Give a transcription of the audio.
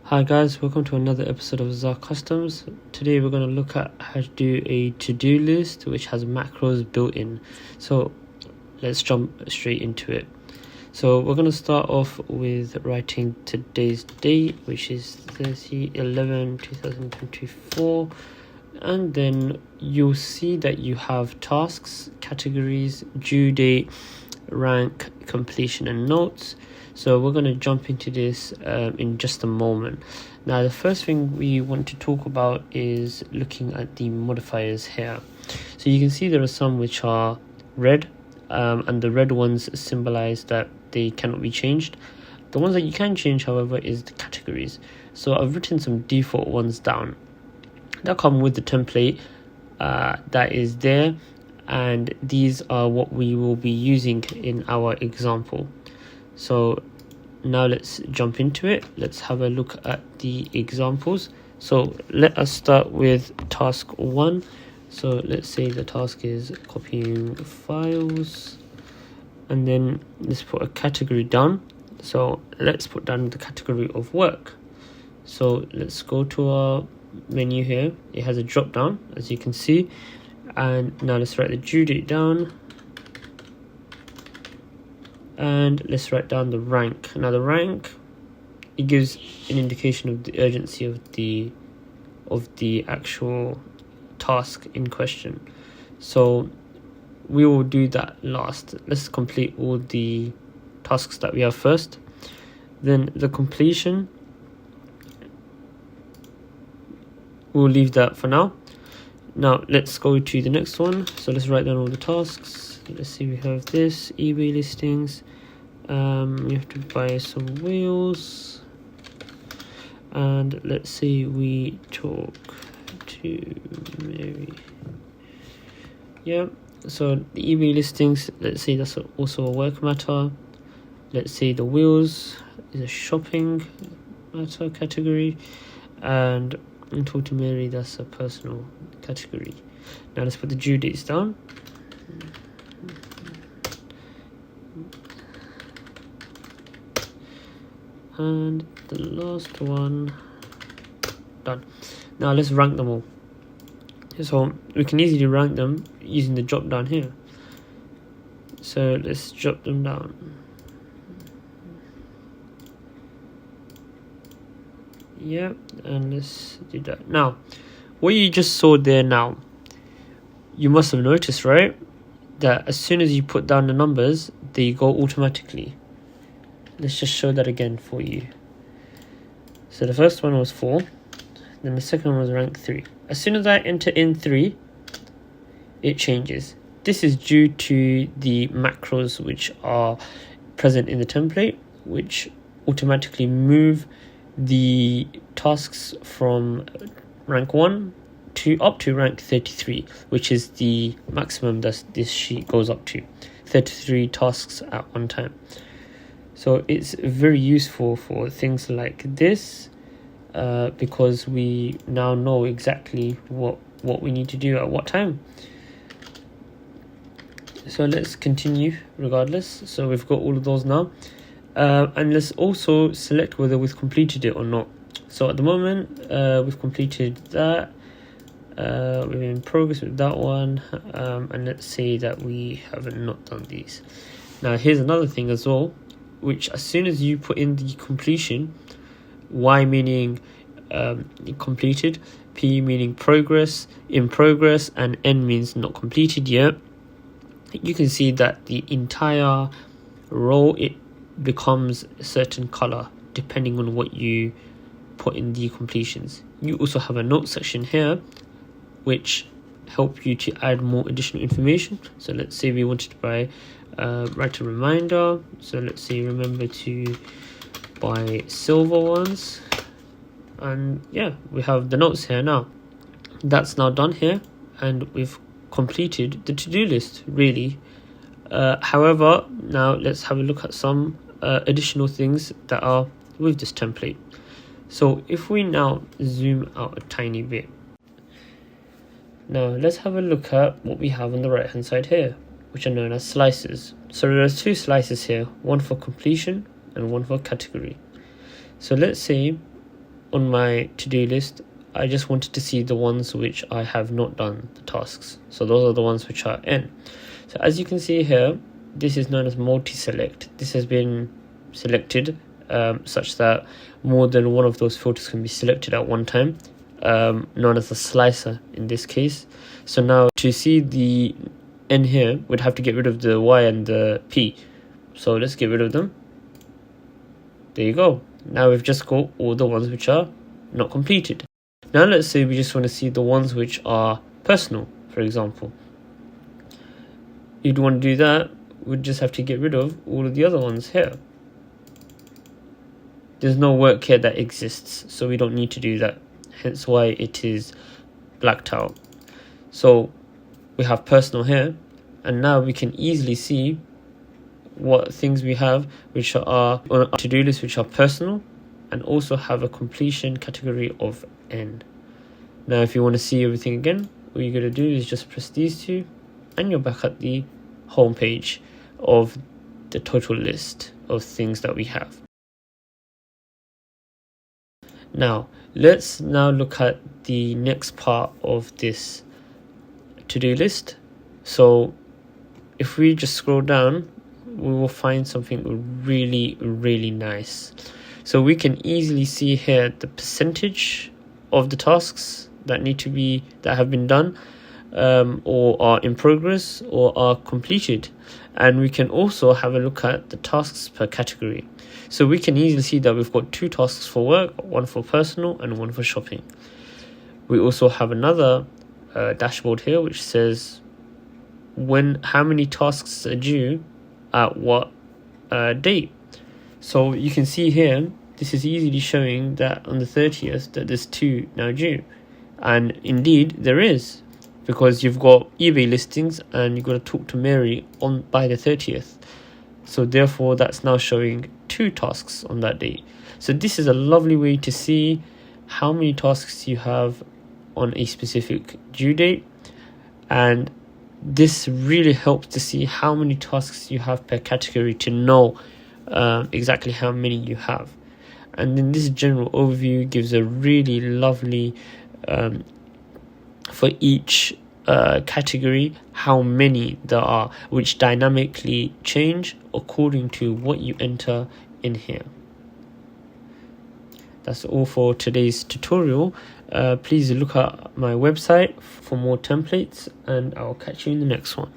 Hi guys, welcome to another episode of Zar Customs. Today we're going to look at how to do a to-do list which has macros built in. So let's jump straight into it. So we're going to start off with writing today's date, which is 30/11/2024, and then you'll see that you have tasks, categories, due date, rank, completion and notes. So we're going to jump into this in just a moment. Now the first thing we want to talk about is looking at the modifiers here. So you can see there are some which are red, and the red ones symbolize that they cannot be changed. The ones that you can change, however, is the categories. So I've written some default ones down that come with the template that is there, and these are what we will be using in our example. So now let's jump into it. Let's have a look at the examples. So let us start with task 1. So let's say the task is copying files, and then let's put a category down. So let's put down the category of work. So let's go to our menu here. It has a drop down, as you can see, and now let's write the due date down, and let's write down the rank. Now the rank, it gives an indication of the urgency of the actual task in question. So we will do that last. Let's complete all the tasks that we have first. Then the completion, we'll leave that for now. Now let's go to the next one. So let's write down all the tasks. Let's see, we have this eBay listings. You have to buy some wheels, and let's say we talk to Mary. Yeah, so the eBay listings, let's say that's also a work matter. Let's say the wheels is a shopping matter category, and talk to Mary, that's a personal category. Now let's put the due dates down. And the last one done. Now let's rank them all. So we can easily rank them using the drop down here. So let's drop them down. Yeah, and let's do that. Now what you just saw there, now you must have noticed, right, that as soon as you put down the numbers, they go automatically. Let's just show that again for you. So the first one was 4, then the second one was rank 3. As soon as I enter in 3, it changes. This is due to the macros which are present in the template, which automatically move the tasks from rank 1 to up to rank 33, which is the maximum that this sheet goes up to. 33 tasks at one time. So it's very useful for things like this, because we now know exactly what we need to do at what time. So let's continue regardless. So we've got all of those now, and let's also select whether we've completed it or not. So at the moment we've completed that. We're in progress with that one, and let's say that we have not done these. Now here's another thing as well, which as soon as you put in the completion, Y meaning completed, P meaning progress, in progress, and N means not completed yet, you can see that the entire row, it becomes a certain color depending on what you put in the completions. You also have a note section here which help you to add more additional information. So let's say we wanted to buy write a reminder. So let's say remember to buy silver ones, and yeah, we have the notes here. Now that's now done here, and we've completed the to-do list really. However, now let's have a look at some additional things that are with this template. So if we now zoom out a tiny bit, now let's have a look at what we have on the right hand side here, which are known as slices. So there's 2 slices here, one for completion and one for category. So let's say on my to-do list, I just wanted to see the ones which I have not done the tasks. So those are the ones which are N. So as you can see here, this is known as multi-select. This has been selected such that more than one of those filters can be selected at one time, known as a slicer in this case. So now to see the N here, we'd have to get rid of the Y and the P. So let's get rid of them. There you go. Now we've just got all the ones which are not completed. Now let's say we just want to see the ones which are personal, for example. You'd want to do that, we'd just have to get rid of all of the other ones here. There's no work here that exists, so we don't need to do that. Hence why it is blacked out. So we have personal here, and now we can easily see what things we have which are on our to-do list which are personal, and also have a completion category of N. Now if you want to see everything again, all you got to do is just press these two and you're back at the home page of the total list of things that we have. Now let's look at the next part of this to-do list. So if we just scroll down, we will find something really nice. So we can easily see here the percentage of the tasks that have been done, or are in progress or are completed. And we can also have a look at the tasks per category. So we can easily see that we've got 2 tasks for work, 1 for personal and 1 for shopping. We also have another dashboard here which says how many tasks are due at what date. So you can see here, this is easily showing that on the 30th that there's 2 now due. And indeed there is, because you've got eBay listings and you've got to talk to Mary by the 30th. So therefore that's now showing 2 tasks on that day. So this is a lovely way to see how many tasks you have on a specific due date, and this really helps to see how many tasks you have per category to know exactly how many you have. And then this general overview gives a really lovely for each category how many there are, which dynamically change according to what you enter in here. That's all for today's tutorial. Please look at my website for more templates, and I'll catch you in the next one.